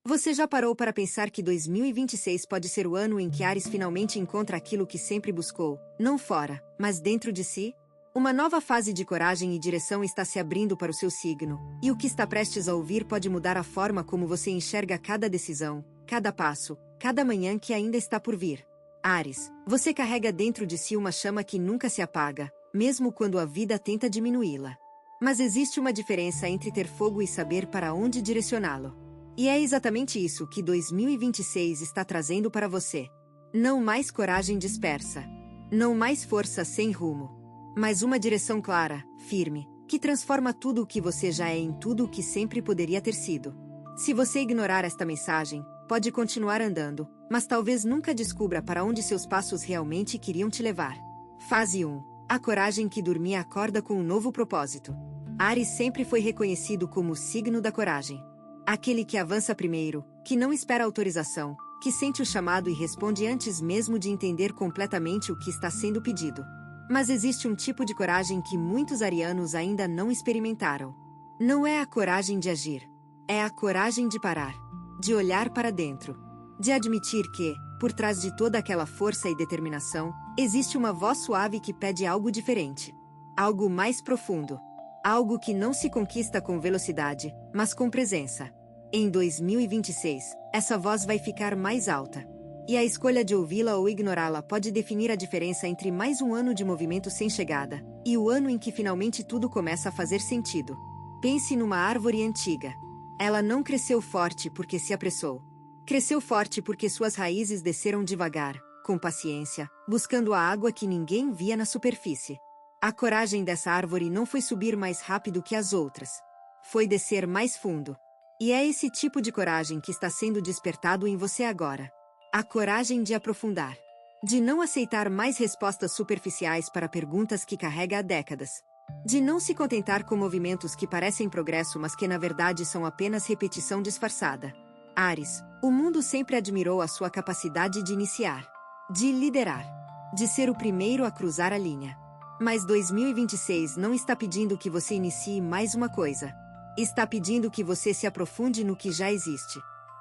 Você já parou para pensar que 2026 pode ser o ano em que Áries finalmente encontra aquilo que sempre buscou, não fora, mas dentro de si? Uma nova fase de coragem e direção está se abrindo para o seu signo, e o que está prestes a ouvir pode mudar a forma como você enxerga cada decisão, cada passo, cada manhã que ainda está por vir. Áries, você carrega dentro de si uma chama que nunca se apaga, mesmo quando a vida tenta diminuí-la. Mas existe uma diferença entre ter fogo e saber para onde direcioná-lo. E é exatamente isso que 2026 está trazendo para você. Não mais coragem dispersa. Não mais força sem rumo. Mas uma direção clara, firme, que transforma tudo o que você já é em tudo o que sempre poderia ter sido. Se você ignorar esta mensagem, pode continuar andando, mas talvez nunca descubra para onde seus passos realmente queriam te levar. Fase 1. A coragem que dormia acorda com um novo propósito. Áries sempre foi reconhecido como o signo da coragem. Aquele que avança primeiro, que não espera autorização, que sente o chamado e responde antes mesmo de entender completamente o que está sendo pedido. Mas existe um tipo de coragem que muitos arianos ainda não experimentaram. Não é a coragem de agir. É a coragem de parar. De olhar para dentro. De admitir que, por trás de toda aquela força e determinação, existe uma voz suave que pede algo diferente. Algo mais profundo. Algo que não se conquista com velocidade, mas com presença. Em 2026, essa voz vai ficar mais alta. E a escolha de ouvi-la ou ignorá-la pode definir a diferença entre mais um ano de movimento sem chegada, e o ano em que finalmente tudo começa a fazer sentido. Pense numa árvore antiga. Ela não cresceu forte porque se apressou. Cresceu forte porque suas raízes desceram devagar, com paciência, buscando a água que ninguém via na superfície. A coragem dessa árvore não foi subir mais rápido que as outras. Foi descer mais fundo. E é esse tipo de coragem que está sendo despertado em você agora. A coragem de aprofundar. De não aceitar mais respostas superficiais para perguntas que carrega há décadas. De não se contentar com movimentos que parecem progresso mas que na verdade são apenas repetição disfarçada. Áries, o mundo sempre admirou a sua capacidade de iniciar. De liderar. De ser o primeiro a cruzar a linha. Mas 2026 não está pedindo que você inicie mais uma coisa. Está pedindo que você se aprofunde no que já existe.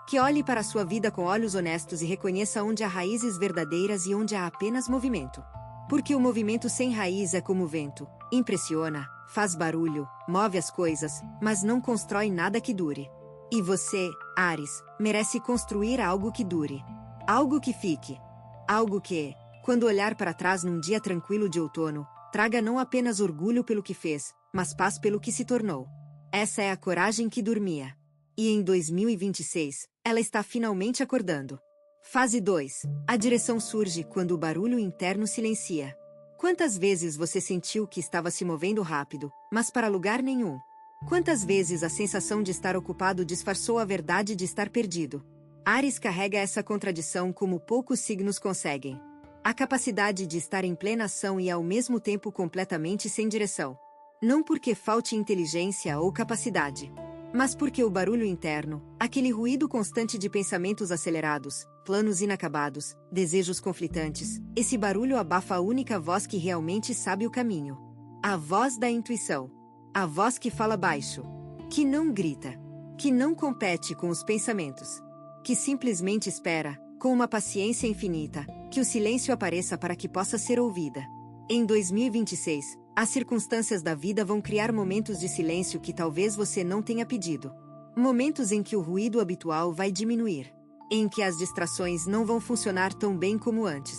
Que olhe para a sua vida com olhos honestos e reconheça onde há raízes verdadeiras e onde há apenas movimento. Porque o movimento sem raiz é como o vento. Impressiona, faz barulho, move as coisas, mas não constrói nada que dure. E você, Áries, merece construir algo que dure. Algo que fique. Algo que, quando olhar para trás num dia tranquilo de outono, traga não apenas orgulho pelo que fez, mas paz pelo que se tornou. Essa é a coragem que dormia. E em 2026, ela está finalmente acordando. Fase 2. A direção surge quando o barulho interno silencia. Quantas vezes você sentiu que estava se movendo rápido, mas para lugar nenhum? Quantas vezes a sensação de estar ocupado disfarçou a verdade de estar perdido? Áries carrega essa contradição como poucos signos conseguem. A capacidade de estar em plena ação e ao mesmo tempo completamente sem direção. Não porque falte inteligência ou capacidade, mas porque o barulho interno, aquele ruído constante de pensamentos acelerados, planos inacabados, desejos conflitantes, esse barulho abafa a única voz que realmente sabe o caminho. A voz da intuição. A voz que fala baixo. Que não grita. Que não compete com os pensamentos. Que simplesmente espera, com uma paciência infinita, que o silêncio apareça para que possa ser ouvida. Em 2026, as circunstâncias da vida vão criar momentos de silêncio que talvez você não tenha pedido. Momentos em que o ruído habitual vai diminuir. Em que as distrações não vão funcionar tão bem como antes.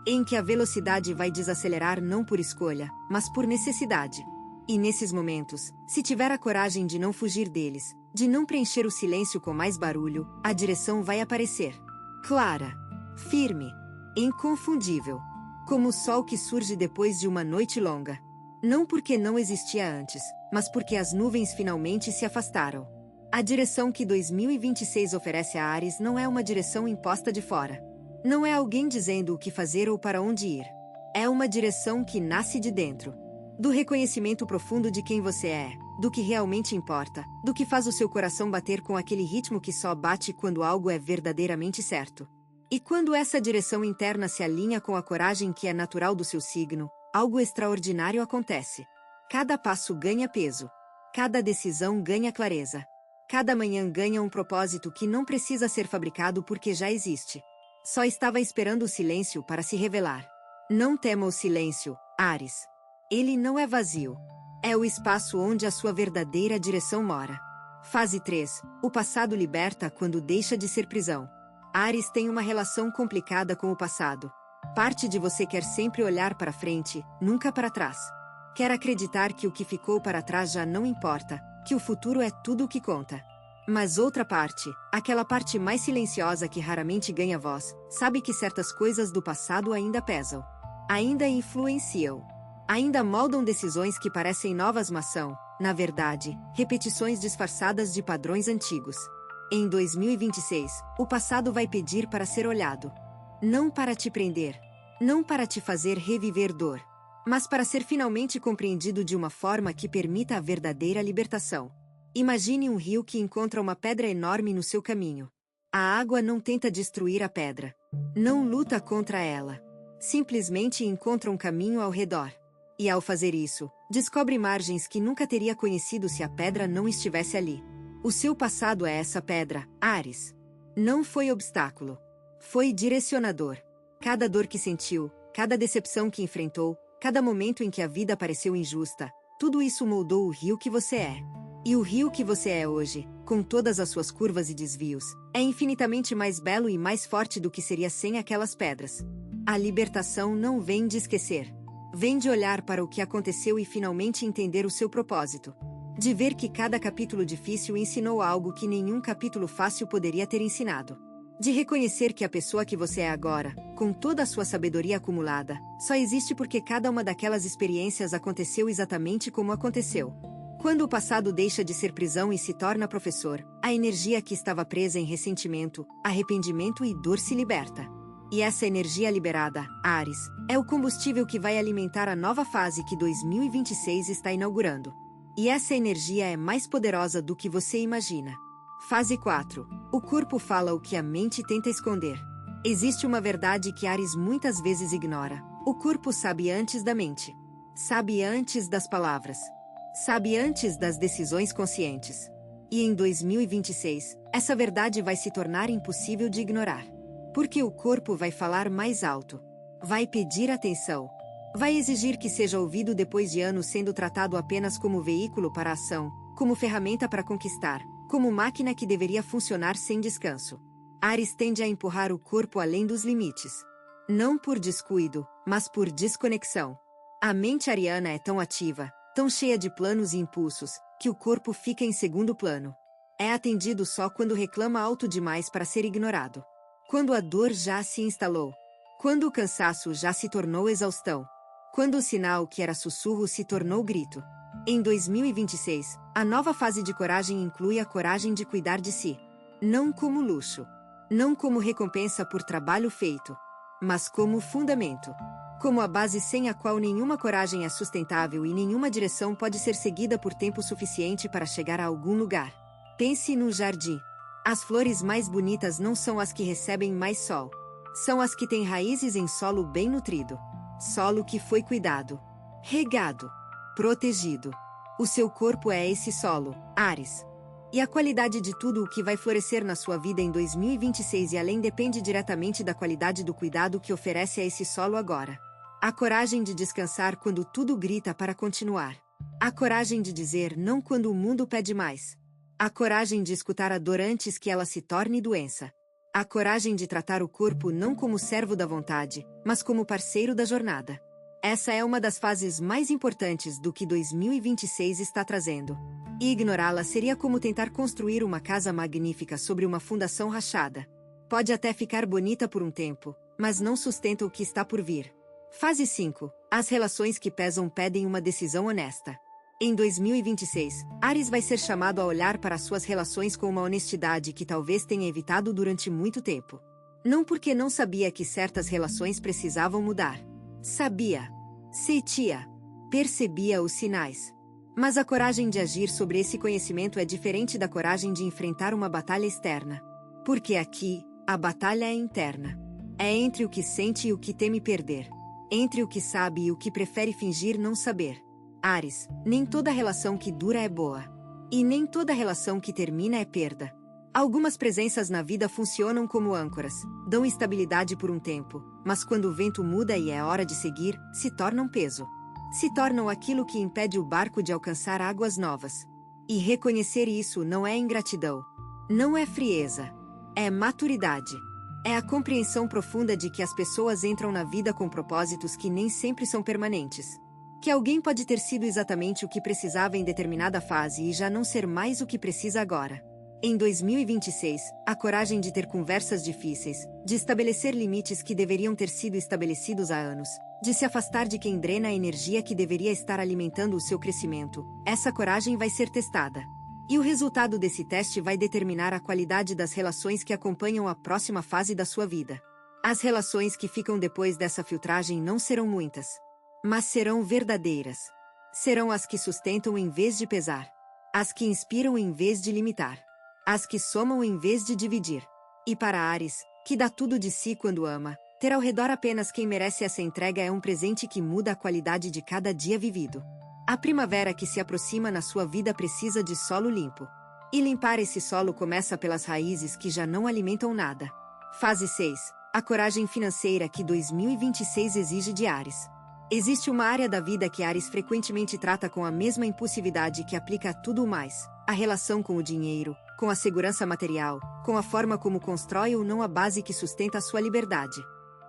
Em que a velocidade vai desacelerar não por escolha, mas por necessidade. E nesses momentos, se tiver a coragem de não fugir deles, de não preencher o silêncio com mais barulho, a direção vai aparecer. Clara. Firme. Inconfundível. Como o sol que surge depois de uma noite longa. Não porque não existia antes, mas porque as nuvens finalmente se afastaram. A direção que 2026 oferece a Áries não é uma direção imposta de fora. Não é alguém dizendo o que fazer ou para onde ir. É uma direção que nasce de dentro. Do reconhecimento profundo de quem você é, do que realmente importa, do que faz o seu coração bater com aquele ritmo que só bate quando algo é verdadeiramente certo. E quando essa direção interna se alinha com a coragem que é natural do seu signo, algo extraordinário acontece. Cada passo ganha peso. Cada decisão ganha clareza. Cada manhã ganha um propósito que não precisa ser fabricado porque já existe. Só estava esperando o silêncio para se revelar. Não tema o silêncio, Áries. Ele não é vazio. É o espaço onde a sua verdadeira direção mora. Fase 3. O passado liberta quando deixa de ser prisão. Áries tem uma relação complicada com o passado. Parte de você quer sempre olhar para frente, nunca para trás. Quer acreditar que o que ficou para trás já não importa, que o futuro é tudo o que conta. Mas outra parte, aquela parte mais silenciosa que raramente ganha voz, sabe que certas coisas do passado ainda pesam. Ainda influenciam. Ainda moldam decisões que parecem novas, mas são, na verdade, repetições disfarçadas de padrões antigos. Em 2026, o passado vai pedir para ser olhado. Não para te prender. Não para te fazer reviver dor. Mas para ser finalmente compreendido de uma forma que permita a verdadeira libertação. Imagine um rio que encontra uma pedra enorme no seu caminho. A água não tenta destruir a pedra. Não luta contra ela. Simplesmente encontra um caminho ao redor. E ao fazer isso, descobre margens que nunca teria conhecido se a pedra não estivesse ali. O seu passado é essa pedra, Áries. Não foi obstáculo. Foi direcionador. Cada dor que sentiu, cada decepção que enfrentou, cada momento em que a vida pareceu injusta, tudo isso moldou o rio que você é. E o rio que você é hoje, com todas as suas curvas e desvios, é infinitamente mais belo e mais forte do que seria sem aquelas pedras. A libertação não vem de esquecer. Vem de olhar para o que aconteceu e finalmente entender o seu propósito. De ver que cada capítulo difícil ensinou algo que nenhum capítulo fácil poderia ter ensinado. De reconhecer que a pessoa que você é agora, com toda a sua sabedoria acumulada, só existe porque cada uma daquelas experiências aconteceu exatamente como aconteceu. Quando o passado deixa de ser prisão e se torna professor, a energia que estava presa em ressentimento, arrependimento e dor se liberta. E essa energia liberada, Áries, é o combustível que vai alimentar a nova fase que 2026 está inaugurando. E essa energia é mais poderosa do que você imagina. Fase 4. O corpo fala o que a mente tenta esconder. Existe uma verdade que Áries muitas vezes ignora. O corpo sabe antes da mente. Sabe antes das palavras. Sabe antes das decisões conscientes. E em 2026, essa verdade vai se tornar impossível de ignorar. Porque o corpo vai falar mais alto. Vai pedir atenção. Vai exigir que seja ouvido depois de anos sendo tratado apenas como veículo para a ação, como ferramenta para conquistar, como máquina que deveria funcionar sem descanso. Áries tende a empurrar o corpo além dos limites. Não por descuido, mas por desconexão. A mente ariana é tão ativa, tão cheia de planos e impulsos, que o corpo fica em segundo plano. É atendido só quando reclama alto demais para ser ignorado. Quando a dor já se instalou. Quando o cansaço já se tornou exaustão. Quando o sinal que era sussurro se tornou grito. Em 2026, a nova fase de coragem inclui a coragem de cuidar de si. Não como luxo. Não como recompensa por trabalho feito. Mas como fundamento. Como a base sem a qual nenhuma coragem é sustentável e nenhuma direção pode ser seguida por tempo suficiente para chegar a algum lugar. Pense no jardim. As flores mais bonitas não são as que recebem mais sol. São as que têm raízes em solo bem nutrido. Solo que foi cuidado. Regado. Protegido. O seu corpo é esse solo, Áries. E a qualidade de tudo o que vai florescer na sua vida em 2026 e além depende diretamente da qualidade do cuidado que oferece a esse solo agora. A coragem de descansar quando tudo grita para continuar. A coragem de dizer não quando o mundo pede mais. A coragem de escutar a dor antes que ela se torne doença. A coragem de tratar o corpo não como servo da vontade, mas como parceiro da jornada. Essa é uma das fases mais importantes do que 2026 está trazendo. E ignorá-la seria como tentar construir uma casa magnífica sobre uma fundação rachada. Pode até ficar bonita por um tempo, mas não sustenta o que está por vir. Fase 5. As relações que pesam pedem uma decisão honesta. Em 2026, Áries vai ser chamado a olhar para suas relações com uma honestidade que talvez tenha evitado durante muito tempo. Não porque não sabia que certas relações precisavam mudar. Sabia. Sentia. Percebia os sinais. Mas a coragem de agir sobre esse conhecimento é diferente da coragem de enfrentar uma batalha externa. Porque aqui, a batalha é interna. É entre o que sente e o que teme perder. Entre o que sabe e o que prefere fingir não saber. Áries, nem toda relação que dura é boa. E nem toda relação que termina é perda. Algumas presenças na vida funcionam como âncoras, dão estabilidade por um tempo, mas quando o vento muda e é hora de seguir, se tornam peso. Se tornam aquilo que impede o barco de alcançar águas novas. E reconhecer isso não é ingratidão. Não é frieza. É maturidade. É a compreensão profunda de que as pessoas entram na vida com propósitos que nem sempre são permanentes. Que alguém pode ter sido exatamente o que precisava em determinada fase e já não ser mais o que precisa agora. Em 2026, a coragem de ter conversas difíceis, de estabelecer limites que deveriam ter sido estabelecidos há anos, de se afastar de quem drena a energia que deveria estar alimentando o seu crescimento, essa coragem vai ser testada. E o resultado desse teste vai determinar a qualidade das relações que acompanham a próxima fase da sua vida. As relações que ficam depois dessa filtragem não serão muitas, mas serão verdadeiras. Serão as que sustentam em vez de pesar, as que inspiram em vez de limitar. As que somam em vez de dividir. E para Áries, que dá tudo de si quando ama, ter ao redor apenas quem merece essa entrega é um presente que muda a qualidade de cada dia vivido. A primavera que se aproxima na sua vida precisa de solo limpo. E limpar esse solo começa pelas raízes que já não alimentam nada. Fase 6. A coragem financeira que 2026 exige de Áries. Existe uma área da vida que Áries frequentemente trata com a mesma impulsividade que aplica a tudo o mais. A relação com o dinheiro, com a segurança material, com a forma como constrói ou não a base que sustenta a sua liberdade.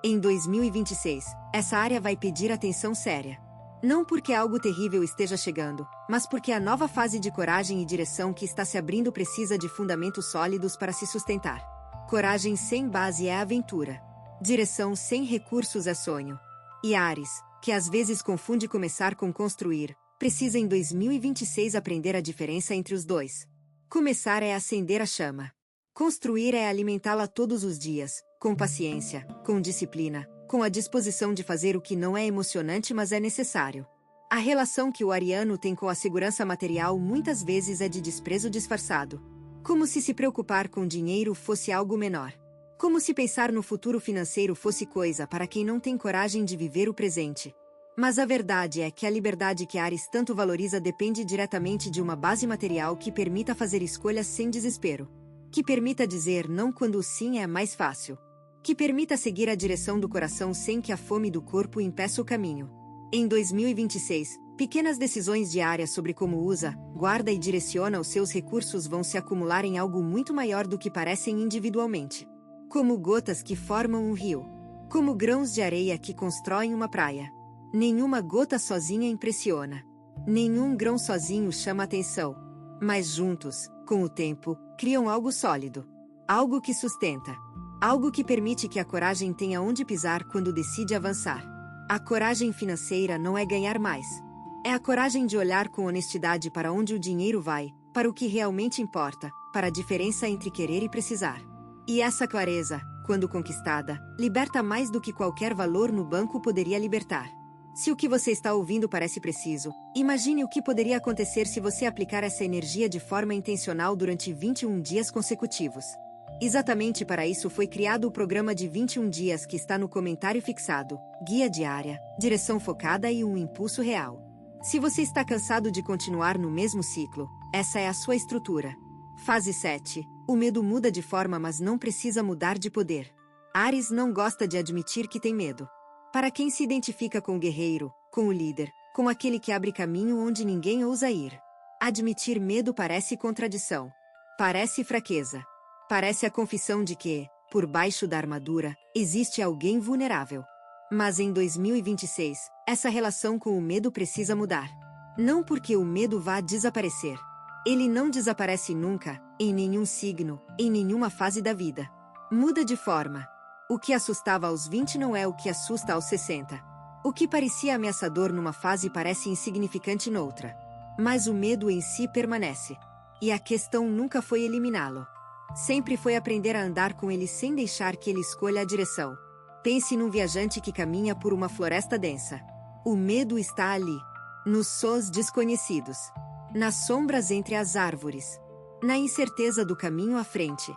Em 2026, essa área vai pedir atenção séria. Não porque algo terrível esteja chegando, mas porque a nova fase de coragem e direção que está se abrindo precisa de fundamentos sólidos para se sustentar. Coragem sem base é aventura. Direção sem recursos é sonho. E Áries, que às vezes confunde começar com construir, precisa em 2026 aprender a diferença entre os dois. Começar é acender a chama. Construir é alimentá-la todos os dias, com paciência, com disciplina, com a disposição de fazer o que não é emocionante mas é necessário. A relação que o ariano tem com a segurança material muitas vezes é de desprezo disfarçado. Como se preocupar com dinheiro fosse algo menor. Como se pensar no futuro financeiro fosse coisa para quem não tem coragem de viver o presente. Mas a verdade é que a liberdade que Áries tanto valoriza depende diretamente de uma base material que permita fazer escolhas sem desespero. Que permita dizer não quando o sim é mais fácil. Que permita seguir a direção do coração sem que a fome do corpo impeça o caminho. Em 2026, pequenas decisões diárias sobre como usa, guarda e direciona os seus recursos vão se acumular em algo muito maior do que parecem individualmente. Como gotas que formam um rio. Como grãos de areia que constroem uma praia. Nenhuma gota sozinha impressiona. Nenhum grão sozinho chama atenção. Mas juntos, com o tempo, criam algo sólido. Algo que sustenta. Algo que permite que a coragem tenha onde pisar quando decide avançar. A coragem financeira não é ganhar mais. É a coragem de olhar com honestidade para onde o dinheiro vai, para o que realmente importa, para a diferença entre querer e precisar. E essa clareza, quando conquistada, liberta mais do que qualquer valor no banco poderia libertar. Se o que você está ouvindo parece preciso, imagine o que poderia acontecer se você aplicar essa energia de forma intencional durante 21 dias consecutivos. Exatamente para isso foi criado o programa de 21 dias que está no comentário fixado, guia diária, direção focada e um impulso real. Se você está cansado de continuar no mesmo ciclo, essa é a sua estrutura. Fase 7. O medo muda de forma mas não precisa mudar de poder. Áries não gosta de admitir que tem medo. Para quem se identifica com o guerreiro, com o líder, com aquele que abre caminho onde ninguém ousa ir. Admitir medo parece contradição. Parece fraqueza. Parece a confissão de que, por baixo da armadura, existe alguém vulnerável. Mas em 2026, essa relação com o medo precisa mudar. Não porque o medo vá desaparecer. Ele não desaparece nunca, em nenhum signo, em nenhuma fase da vida. Muda de forma. O que assustava aos 20 não é o que assusta aos 60. O que parecia ameaçador numa fase parece insignificante noutra. Mas o medo em si permanece. E a questão nunca foi eliminá-lo. Sempre foi aprender a andar com ele sem deixar que ele escolha a direção. Pense num viajante que caminha por uma floresta densa. O medo está ali. Nos sons desconhecidos. Nas sombras entre as árvores. Na incerteza do caminho à frente.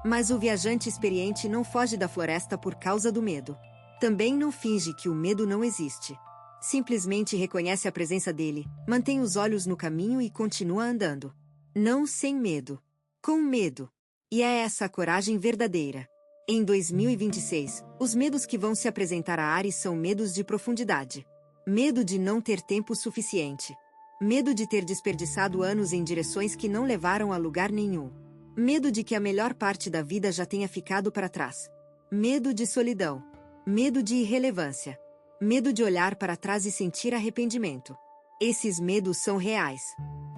Mas o viajante experiente não foge da floresta por causa do medo. Também não finge que o medo não existe. Simplesmente reconhece a presença dele, mantém os olhos no caminho e continua andando. Não sem medo. Com medo. E é essa a coragem verdadeira. Em 2026, os medos que vão se apresentar a Áries são medos de profundidade. Medo de não ter tempo suficiente. Medo de ter desperdiçado anos em direções que não levaram a lugar nenhum. Medo de que a melhor parte da vida já tenha ficado para trás. Medo de solidão. Medo de irrelevância. Medo de olhar para trás e sentir arrependimento. Esses medos são reais.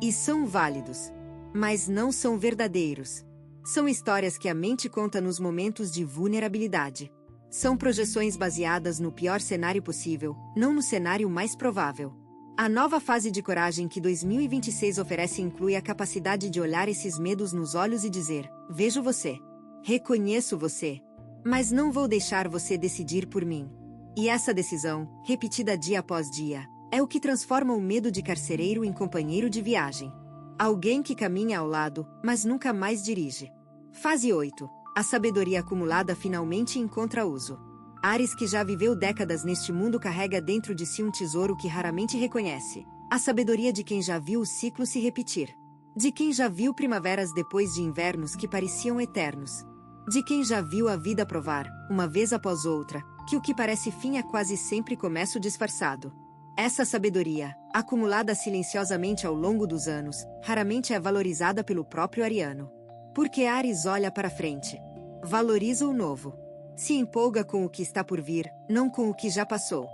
E são válidos. Mas não são verdadeiros. São histórias que a mente conta nos momentos de vulnerabilidade. São projeções baseadas no pior cenário possível, não no cenário mais provável. A nova fase de coragem que 2026 oferece inclui a capacidade de olhar esses medos nos olhos e dizer: vejo você. Reconheço você. Mas não vou deixar você decidir por mim. E essa decisão, repetida dia após dia, é o que transforma o medo de carcereiro em companheiro de viagem. Alguém que caminha ao lado, mas nunca mais dirige. Fase 8. A sabedoria acumulada finalmente encontra uso. Áries que já viveu décadas neste mundo carrega dentro de si um tesouro que raramente reconhece. A sabedoria de quem já viu o ciclo se repetir. De quem já viu primaveras depois de invernos que pareciam eternos. De quem já viu a vida provar, uma vez após outra, que o que parece fim é quase sempre começo disfarçado. Essa sabedoria, acumulada silenciosamente ao longo dos anos, raramente é valorizada pelo próprio ariano. Porque Áries olha para frente. Valoriza o novo. Se empolga com o que está por vir, não com o que já passou.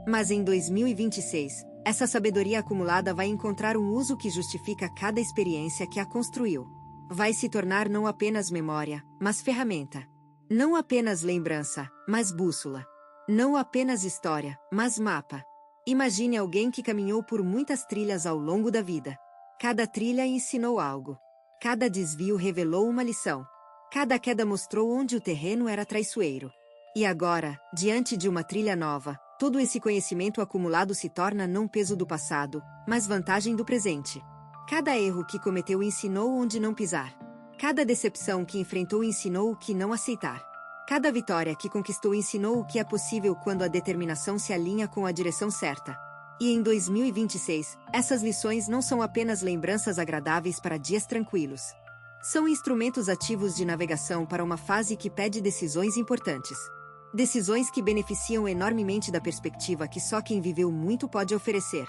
Mas em 2026, essa sabedoria acumulada vai encontrar um uso que justifica cada experiência que a construiu. Vai se tornar não apenas memória, mas ferramenta. Não apenas lembrança, mas bússola. Não apenas história, mas mapa. Imagine alguém que caminhou por muitas trilhas ao longo da vida. Cada trilha ensinou algo. Cada desvio revelou uma lição. Cada queda mostrou onde o terreno era traiçoeiro. E agora, diante de uma trilha nova, todo esse conhecimento acumulado se torna não peso do passado, mas vantagem do presente. Cada erro que cometeu ensinou onde não pisar. Cada decepção que enfrentou ensinou o que não aceitar. Cada vitória que conquistou ensinou o que é possível quando a determinação se alinha com a direção certa. E em 2026, essas lições não são apenas lembranças agradáveis para dias tranquilos. São instrumentos ativos de navegação para uma fase que pede decisões importantes. Decisões que beneficiam enormemente da perspectiva que só quem viveu muito pode oferecer.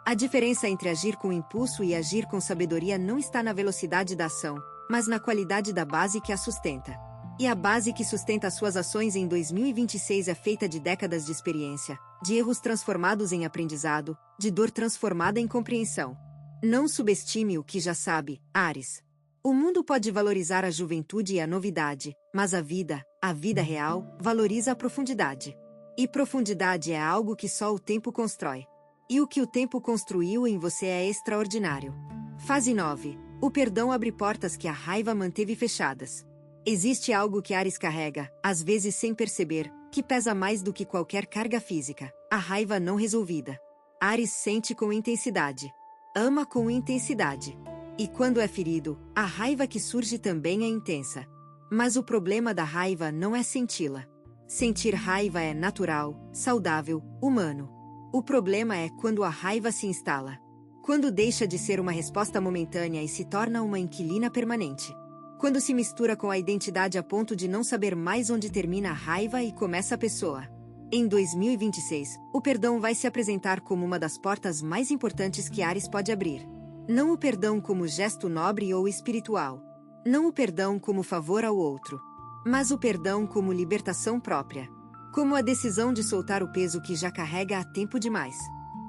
A diferença entre agir com impulso e agir com sabedoria não está na velocidade da ação, mas na qualidade da base que a sustenta. E a base que sustenta as suas ações em 2026 é feita de décadas de experiência, de erros transformados em aprendizado, de dor transformada em compreensão. Não subestime o que já sabe, Áries. O mundo pode valorizar a juventude e a novidade, mas a vida real, valoriza a profundidade. E profundidade é algo que só o tempo constrói. E o que o tempo construiu em você é extraordinário. Fase 9. O perdão abre portas que a raiva manteve fechadas. Existe algo que Áries carrega, às vezes sem perceber, que pesa mais do que qualquer carga física: a raiva não resolvida. Áries sente com intensidade. Ama com intensidade. E quando é ferido, a raiva que surge também é intensa. Mas o problema da raiva não é senti-la. Sentir raiva é natural, saudável, humano. O problema é quando a raiva se instala. Quando deixa de ser uma resposta momentânea e se torna uma inquilina permanente. Quando se mistura com a identidade a ponto de não saber mais onde termina a raiva e começa a pessoa. Em 2026, o perdão vai se apresentar como uma das portas mais importantes que Áries pode abrir. Não o perdão como gesto nobre ou espiritual. Não o perdão como favor ao outro. Mas o perdão como libertação própria. Como a decisão de soltar o peso que já carrega há tempo demais.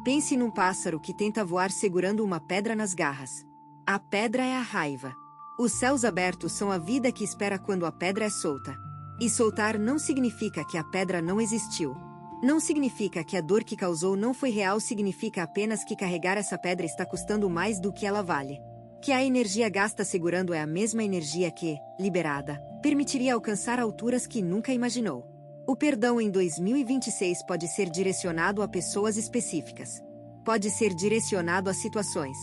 Pense num pássaro que tenta voar segurando uma pedra nas garras. A pedra é a raiva. Os céus abertos são a vida que espera quando a pedra é solta. E soltar não significa que a pedra não existiu. Não significa que a dor que causou não foi real, significa apenas que carregar essa pedra está custando mais do que ela vale. Que a energia gasta segurando é a mesma energia que, liberada, permitiria alcançar alturas que nunca imaginou. O perdão em 2026 pode ser direcionado a pessoas específicas. Pode ser direcionado a situações.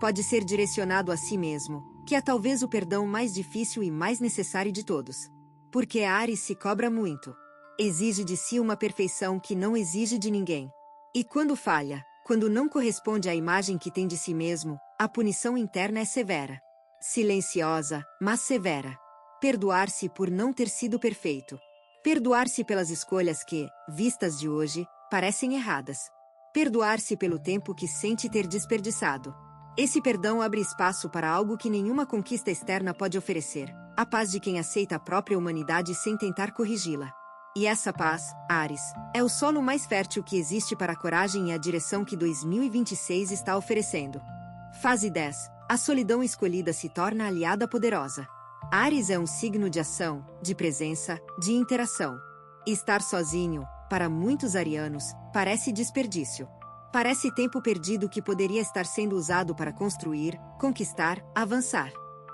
Pode ser direcionado a si mesmo, que é talvez o perdão mais difícil e mais necessário de todos. Porque Áries se cobra muito. Exige de si uma perfeição que não exige de ninguém. E quando falha, quando não corresponde à imagem que tem de si mesmo, a punição interna é severa. Silenciosa, mas severa. Perdoar-se por não ter sido perfeito. Perdoar-se pelas escolhas que, vistas de hoje, parecem erradas. Perdoar-se pelo tempo que sente ter desperdiçado. Esse perdão abre espaço para algo que nenhuma conquista externa pode oferecer: a paz de quem aceita a própria humanidade sem tentar corrigi-la. E essa paz, Áries, é o solo mais fértil que existe para a coragem e a direção que 2026 está oferecendo. Fase 10. A solidão escolhida se torna aliada poderosa. Áries é um signo de ação, de presença, de interação. Estar sozinho, para muitos arianos, parece desperdício. Parece tempo perdido que poderia estar sendo usado para construir, conquistar, avançar.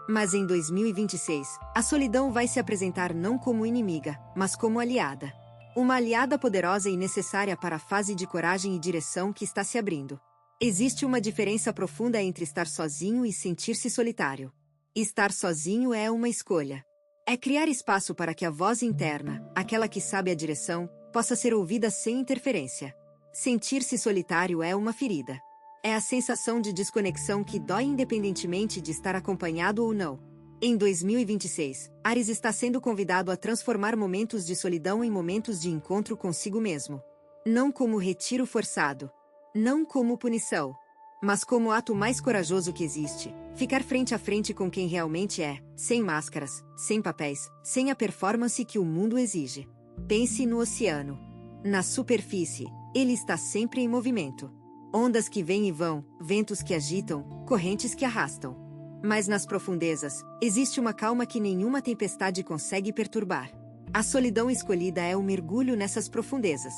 Mas em 2026, a solidão vai se apresentar não como inimiga, mas como aliada. Uma aliada poderosa e necessária para a fase de coragem e direção que está se abrindo. Existe uma diferença profunda entre estar sozinho e sentir-se solitário. Estar sozinho é uma escolha. É criar espaço para que a voz interna, aquela que sabe a direção, possa ser ouvida sem interferência. Sentir-se solitário é uma ferida. É a sensação de desconexão que dói independentemente de estar acompanhado ou não. Em 2026, Áries está sendo convidado a transformar momentos de solidão em momentos de encontro consigo mesmo. Não como retiro forçado. Não como punição. Mas como o ato mais corajoso que existe: ficar frente a frente com quem realmente é, sem máscaras, sem papéis, sem a performance que o mundo exige. Pense no oceano. Na superfície, ele está sempre em movimento. Ondas que vêm e vão, ventos que agitam, correntes que arrastam. Mas nas profundezas, existe uma calma que nenhuma tempestade consegue perturbar. A solidão escolhida é o mergulho nessas profundezas.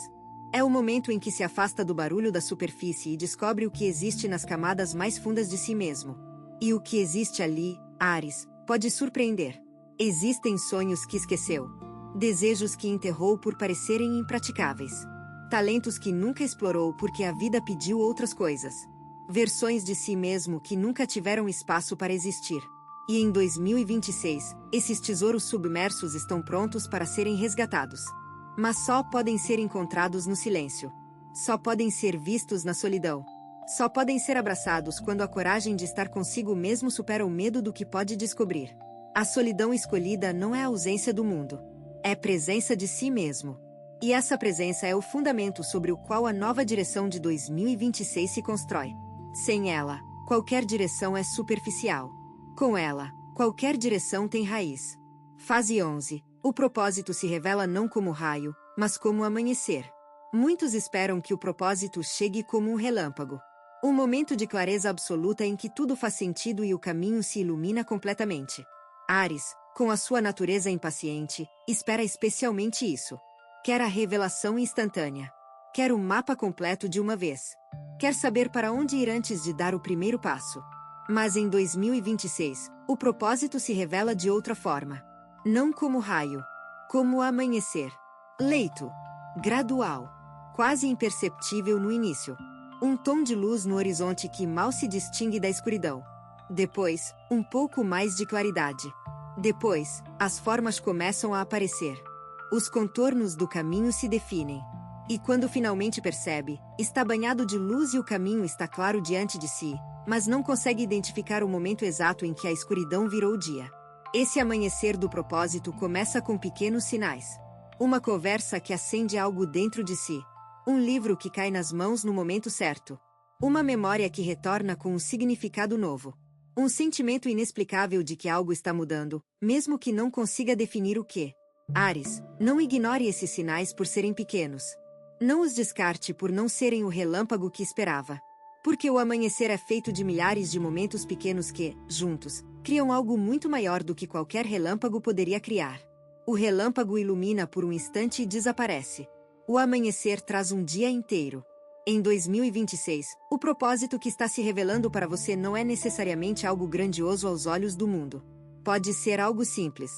É o momento em que se afasta do barulho da superfície e descobre o que existe nas camadas mais fundas de si mesmo. E o que existe ali, Áries, pode surpreender. Existem sonhos que esqueceu. Desejos que enterrou por parecerem impraticáveis. Talentos que nunca explorou porque a vida pediu outras coisas. Versões de si mesmo que nunca tiveram espaço para existir. E em 2026, esses tesouros submersos estão prontos para serem resgatados. Mas só podem ser encontrados no silêncio. Só podem ser vistos na solidão. Só podem ser abraçados quando a coragem de estar consigo mesmo supera o medo do que pode descobrir. A solidão escolhida não é a ausência do mundo. É presença de si mesmo. E essa presença é o fundamento sobre o qual a nova direção de 2026 se constrói. Sem ela, qualquer direção é superficial. Com ela, qualquer direção tem raiz. Fase 11. O propósito se revela não como raio, mas como amanhecer. Muitos esperam que o propósito chegue como um relâmpago. Um momento de clareza absoluta em que tudo faz sentido e o caminho se ilumina completamente. Áries, com a sua natureza impaciente, espera especialmente isso. Quer a revelação instantânea. Quer o mapa completo de uma vez. Quer saber para onde ir antes de dar o primeiro passo. Mas em 2026, o propósito se revela de outra forma. Não como raio. Como amanhecer. Leito. Gradual. Quase imperceptível no início. Um tom de luz no horizonte que mal se distingue da escuridão. Depois, um pouco mais de claridade. Depois, as formas começam a aparecer. Os contornos do caminho se definem. E quando finalmente percebe, está banhado de luz e o caminho está claro diante de si, mas não consegue identificar o momento exato em que a escuridão virou dia. Esse amanhecer do propósito começa com pequenos sinais. Uma conversa que acende algo dentro de si. Um livro que cai nas mãos no momento certo. Uma memória que retorna com um significado novo. Um sentimento inexplicável de que algo está mudando, mesmo que não consiga definir o que. Áries, não ignore esses sinais por serem pequenos. Não os descarte por não serem o relâmpago que esperava. Porque o amanhecer é feito de milhares de momentos pequenos que, juntos, criam algo muito maior do que qualquer relâmpago poderia criar. O relâmpago ilumina por um instante e desaparece. O amanhecer traz um dia inteiro. Em 2026, o propósito que está se revelando para você não é necessariamente algo grandioso aos olhos do mundo. Pode ser algo simples.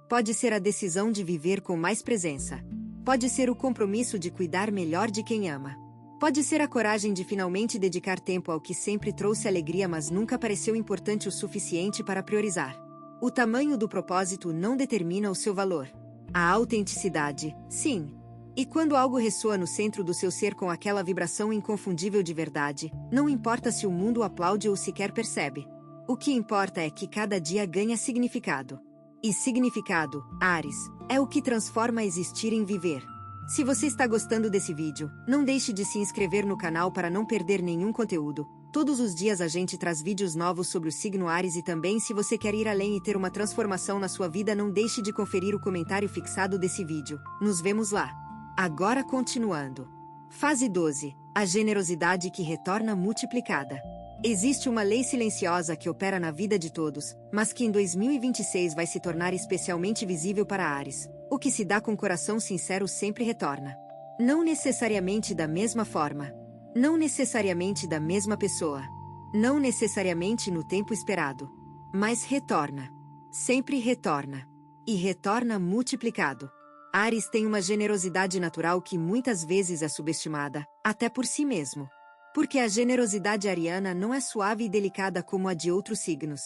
Pode ser a decisão de viver com mais presença. Pode ser o compromisso de cuidar melhor de quem ama. Pode ser a coragem de finalmente dedicar tempo ao que sempre trouxe alegria, mas nunca pareceu importante o suficiente para priorizar. O tamanho do propósito não determina o seu valor. A autenticidade, sim. E quando algo ressoa no centro do seu ser com aquela vibração inconfundível de verdade, não importa se o mundo aplaude ou sequer percebe. O que importa é que cada dia ganha significado. E significado, Áries, é o que transforma existir em viver. Se você está gostando desse vídeo, não deixe de se inscrever no canal para não perder nenhum conteúdo. Todos os dias a gente traz vídeos novos sobre o signo Áries e também se você quer ir além e ter uma transformação na sua vida, não deixe de conferir o comentário fixado desse vídeo. Nos vemos lá. Agora continuando. Fase 12. A generosidade que retorna multiplicada. Existe uma lei silenciosa que opera na vida de todos, mas que em 2026 vai se tornar especialmente visível para Áries. O que se dá com coração sincero sempre retorna. Não necessariamente da mesma forma. Não necessariamente da mesma pessoa. Não necessariamente no tempo esperado. Mas retorna. Sempre retorna. E retorna multiplicado. Áries tem uma generosidade natural que muitas vezes é subestimada, até por si mesmo. Porque a generosidade ariana não é suave e delicada como a de outros signos.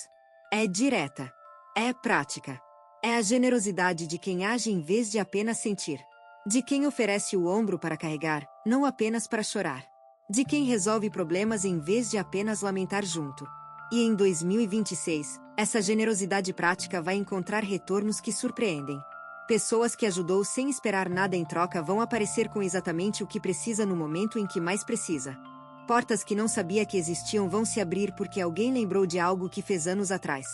É direta. É prática. É a generosidade de quem age em vez de apenas sentir. De quem oferece o ombro para carregar, não apenas para chorar. De quem resolve problemas em vez de apenas lamentar junto. E em 2026, essa generosidade prática vai encontrar retornos que surpreendem. Pessoas que ajudou sem esperar nada em troca vão aparecer com exatamente o que precisa no momento em que mais precisa. Portas que não sabia que existiam vão se abrir porque alguém lembrou de algo que fez anos atrás.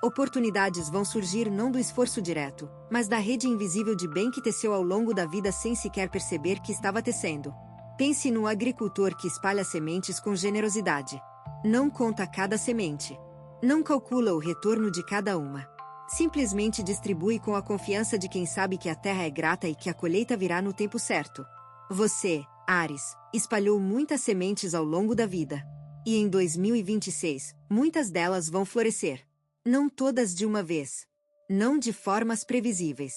Oportunidades vão surgir não do esforço direto, mas da rede invisível de bem que teceu ao longo da vida sem sequer perceber que estava tecendo. Pense no agricultor que espalha sementes com generosidade. Não conta cada semente. Não calcula o retorno de cada uma. Simplesmente distribui com a confiança de quem sabe que a terra é grata e que a colheita virá no tempo certo. Você, Áries, espalhou muitas sementes ao longo da vida. E em 2026, muitas delas vão florescer. Não todas de uma vez. Não de formas previsíveis.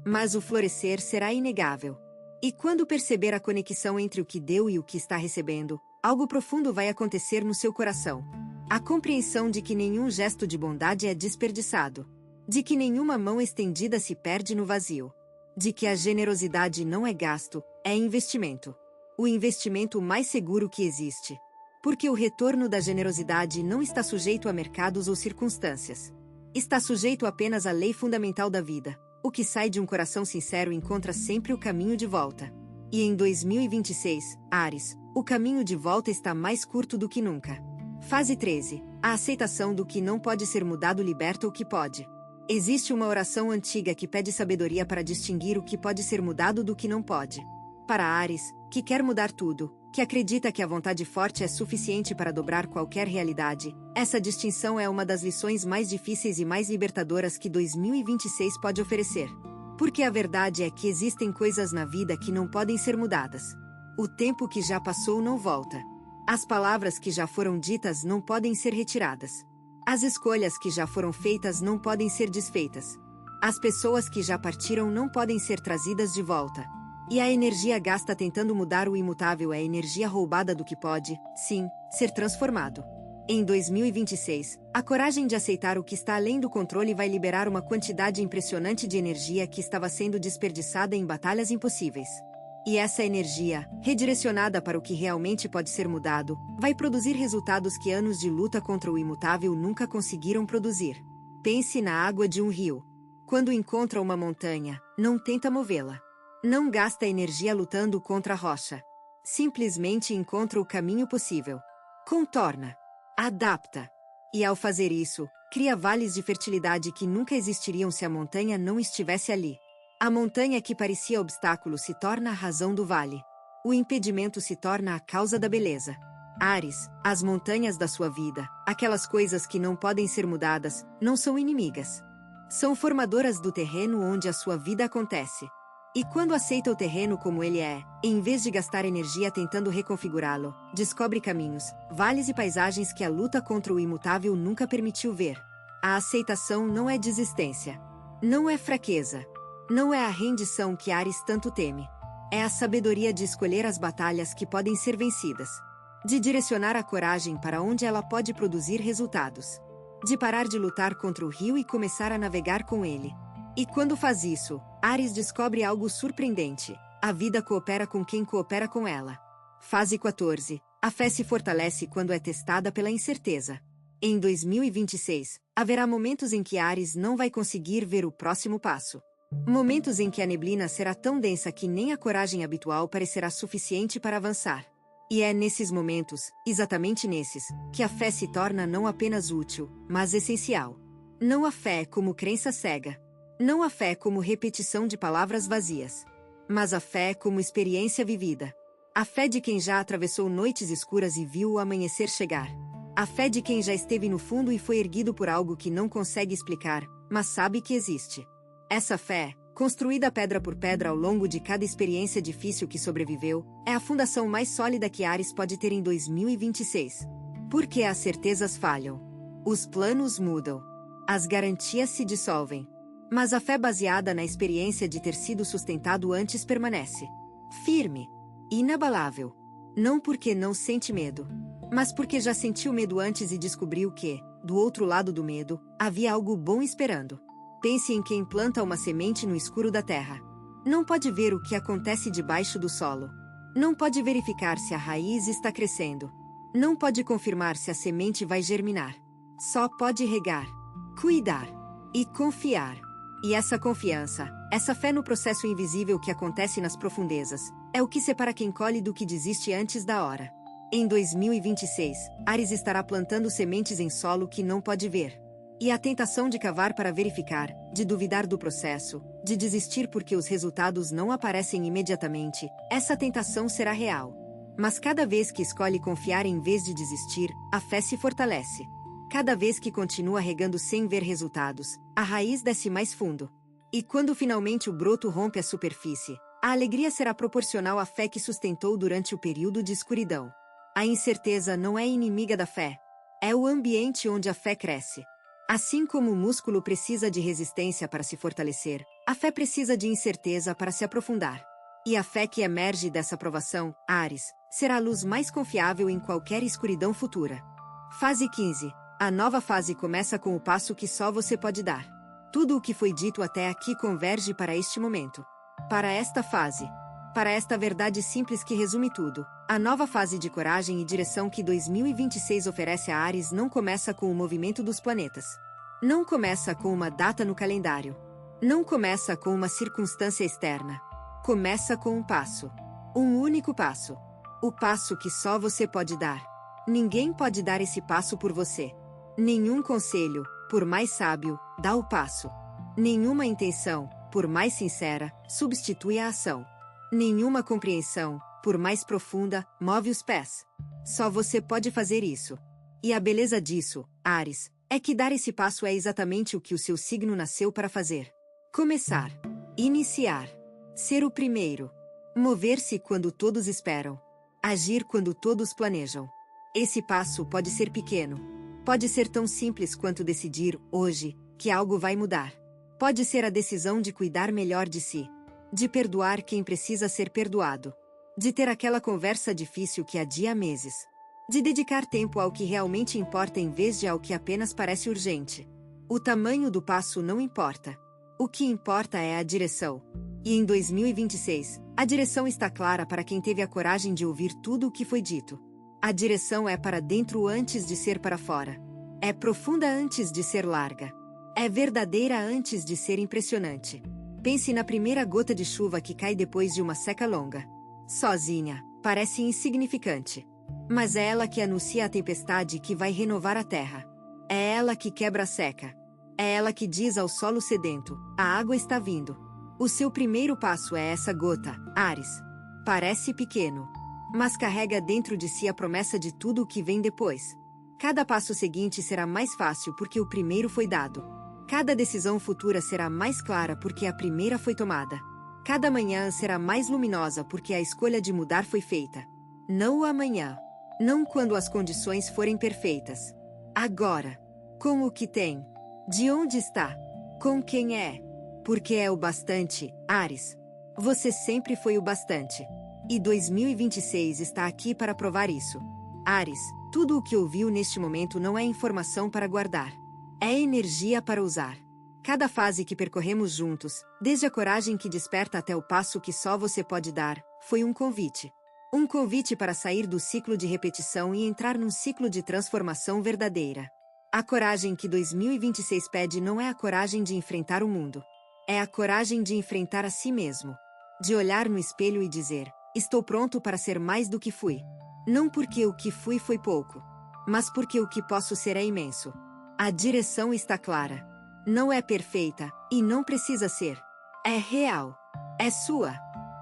Mas o florescer será inegável. E quando perceber a conexão entre o que deu e o que está recebendo, algo profundo vai acontecer no seu coração. A compreensão de que nenhum gesto de bondade é desperdiçado. De que nenhuma mão estendida se perde no vazio. De que a generosidade não é gasto, é investimento. O investimento mais seguro que existe. Porque o retorno da generosidade não está sujeito a mercados ou circunstâncias. Está sujeito apenas à lei fundamental da vida. O que sai de um coração sincero encontra sempre o caminho de volta. E em 2026, Áries, o caminho de volta está mais curto do que nunca. Fase 13. A aceitação do que não pode ser mudado liberta o que pode. Existe uma oração antiga que pede sabedoria para distinguir o que pode ser mudado do que não pode. Para Áries, que quer mudar tudo, que acredita que a vontade forte é suficiente para dobrar qualquer realidade, essa distinção é uma das lições mais difíceis e mais libertadoras que 2026 pode oferecer. Porque a verdade é que existem coisas na vida que não podem ser mudadas. O tempo que já passou não volta. As palavras que já foram ditas não podem ser retiradas. As escolhas que já foram feitas não podem ser desfeitas. As pessoas que já partiram não podem ser trazidas de volta. E a energia gasta tentando mudar o imutável é energia roubada do que pode, sim, ser transformado. Em 2026, a coragem de aceitar o que está além do controle vai liberar uma quantidade impressionante de energia que estava sendo desperdiçada em batalhas impossíveis. E essa energia, redirecionada para o que realmente pode ser mudado, vai produzir resultados que anos de luta contra o imutável nunca conseguiram produzir. Pense na água de um rio. Quando encontra uma montanha, não tenta movê-la. Não gasta energia lutando contra a rocha. Simplesmente encontra o caminho possível. Contorna. Adapta. E ao fazer isso, cria vales de fertilidade que nunca existiriam se a montanha não estivesse ali. A montanha que parecia obstáculo se torna a razão do vale. O impedimento se torna a causa da beleza. Áries, as montanhas da sua vida, aquelas coisas que não podem ser mudadas, não são inimigas. São formadoras do terreno onde a sua vida acontece. E quando aceita o terreno como ele é, em vez de gastar energia tentando reconfigurá-lo, descobre caminhos, vales e paisagens que a luta contra o imutável nunca permitiu ver. A aceitação não é desistência. Não é fraqueza. Não é a rendição que Áries tanto teme. É a sabedoria de escolher as batalhas que podem ser vencidas. De direcionar a coragem para onde ela pode produzir resultados. De parar de lutar contra o rio e começar a navegar com ele. E quando faz isso, Áries descobre algo surpreendente. A vida coopera com quem coopera com ela. Fase 14. A fé se fortalece quando é testada pela incerteza. Em 2026, haverá momentos em que Áries não vai conseguir ver o próximo passo. Momentos em que a neblina será tão densa que nem a coragem habitual parecerá suficiente para avançar. E é nesses momentos, exatamente nesses, que a fé se torna não apenas útil, mas essencial. Não a fé como crença cega. Não a fé como repetição de palavras vazias. Mas a fé como experiência vivida. A fé de quem já atravessou noites escuras e viu o amanhecer chegar. A fé de quem já esteve no fundo e foi erguido por algo que não consegue explicar, mas sabe que existe. Essa fé, construída pedra por pedra ao longo de cada experiência difícil que sobreviveu, é a fundação mais sólida que Áries pode ter em 2026. Porque as certezas falham. Os planos mudam. As garantias se dissolvem. Mas a fé baseada na experiência de ter sido sustentado antes permanece. Firme. Inabalável. Não porque não sente medo, mas porque já sentiu medo antes e descobriu que, do outro lado do medo, havia algo bom esperando. Pense em quem planta uma semente no escuro da terra. Não pode ver o que acontece debaixo do solo. Não pode verificar se a raiz está crescendo. Não pode confirmar se a semente vai germinar. Só pode regar, cuidar e confiar. E essa confiança, essa fé no processo invisível que acontece nas profundezas, é o que separa quem colhe do que desiste antes da hora. Em 2026, Áries estará plantando sementes em solo que não pode ver. E a tentação de cavar para verificar, de duvidar do processo, de desistir porque os resultados não aparecem imediatamente, essa tentação será real. Mas cada vez que escolhe confiar em vez de desistir, a fé se fortalece. Cada vez que continua regando sem ver resultados, a raiz desce mais fundo. E quando finalmente o broto rompe a superfície, a alegria será proporcional à fé que sustentou durante o período de escuridão. A incerteza não é inimiga da fé. É o ambiente onde a fé cresce. Assim como o músculo precisa de resistência para se fortalecer, a fé precisa de incerteza para se aprofundar. E a fé que emerge dessa provação, Áries, será a luz mais confiável em qualquer escuridão futura. Fase 15. A nova fase começa com o passo que só você pode dar. Tudo o que foi dito até aqui converge para este momento. Para esta fase. Para esta verdade simples que resume tudo. A nova fase de coragem e direção que 2026 oferece a Áries não começa com o movimento dos planetas. Não começa com uma data no calendário. Não começa com uma circunstância externa. Começa com um passo. Um único passo. O passo que só você pode dar. Ninguém pode dar esse passo por você. Nenhum conselho, por mais sábio, dá o passo. Nenhuma intenção, por mais sincera, substitui a ação. Nenhuma compreensão, por mais profunda, move os pés. Só você pode fazer isso. E a beleza disso, Áries, é que dar esse passo é exatamente o que o seu signo nasceu para fazer. Começar. Iniciar. Ser o primeiro. Mover-se quando todos esperam. Agir quando todos planejam. Esse passo pode ser pequeno. Pode ser tão simples quanto decidir, hoje, que algo vai mudar. Pode ser a decisão de cuidar melhor de si. De perdoar quem precisa ser perdoado. De ter aquela conversa difícil que adia meses. De dedicar tempo ao que realmente importa em vez de ao que apenas parece urgente. O tamanho do passo não importa. O que importa é a direção. E em 2026, a direção está clara para quem teve a coragem de ouvir tudo o que foi dito. A direção é para dentro antes de ser para fora. É profunda antes de ser larga. É verdadeira antes de ser impressionante. Pense na primeira gota de chuva que cai depois de uma seca longa. Sozinha, parece insignificante. Mas é ela que anuncia a tempestade que vai renovar a terra. É ela que quebra a seca. É ela que diz ao solo sedento: a água está vindo. O seu primeiro passo é essa gota, Áries. Parece pequeno, mas carrega dentro de si a promessa de tudo o que vem depois. Cada passo seguinte será mais fácil porque o primeiro foi dado. Cada decisão futura será mais clara porque a primeira foi tomada. Cada manhã será mais luminosa porque a escolha de mudar foi feita. Não o amanhã. Não quando as condições forem perfeitas. Agora. Com o que tem. De onde está. Com quem é. Porque é o bastante, Áries. Você sempre foi o bastante. E 2026 está aqui para provar isso. Áries, tudo o que ouviu neste momento não é informação para guardar. É energia para usar. Cada fase que percorremos juntos, desde a coragem que desperta até o passo que só você pode dar, foi um convite. Um convite para sair do ciclo de repetição e entrar num ciclo de transformação verdadeira. A coragem que 2026 pede não é a coragem de enfrentar o mundo. É a coragem de enfrentar a si mesmo. De olhar no espelho e dizer: estou pronto para ser mais do que fui. Não porque o que fui foi pouco, mas porque o que posso ser é imenso. A direção está clara. Não é perfeita, e não precisa ser. É real. É sua.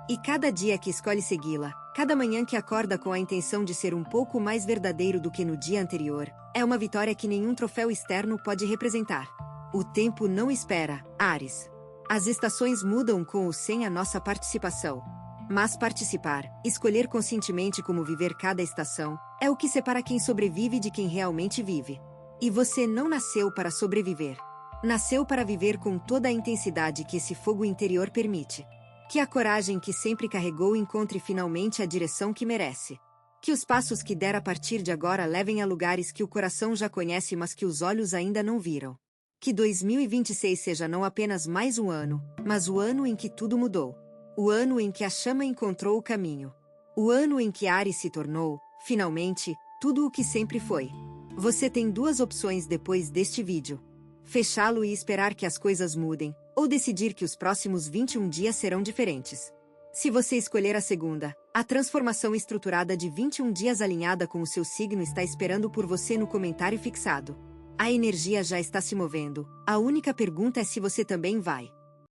E cada dia que escolhe segui-la, cada manhã que acorda com a intenção de ser um pouco mais verdadeiro do que no dia anterior, é uma vitória que nenhum troféu externo pode representar. O tempo não espera, Áries. As estações mudam com ou sem a nossa participação. Mas participar, escolher conscientemente como viver cada estação, é o que separa quem sobrevive de quem realmente vive. E você não nasceu para sobreviver. Nasceu para viver com toda a intensidade que esse fogo interior permite. Que a coragem que sempre carregou encontre finalmente a direção que merece. Que os passos que der a partir de agora levem a lugares que o coração já conhece, mas que os olhos ainda não viram. Que 2026 seja não apenas mais um ano, mas o ano em que tudo mudou. O ano em que a chama encontrou o caminho. O ano em que Áries se tornou, finalmente, tudo o que sempre foi. Você tem duas opções depois deste vídeo. Fechá-lo e esperar que as coisas mudem, ou decidir que os próximos 21 dias serão diferentes. Se você escolher a segunda, a transformação estruturada de 21 dias alinhada com o seu signo está esperando por você no comentário fixado. A energia já está se movendo, a única pergunta é se você também vai.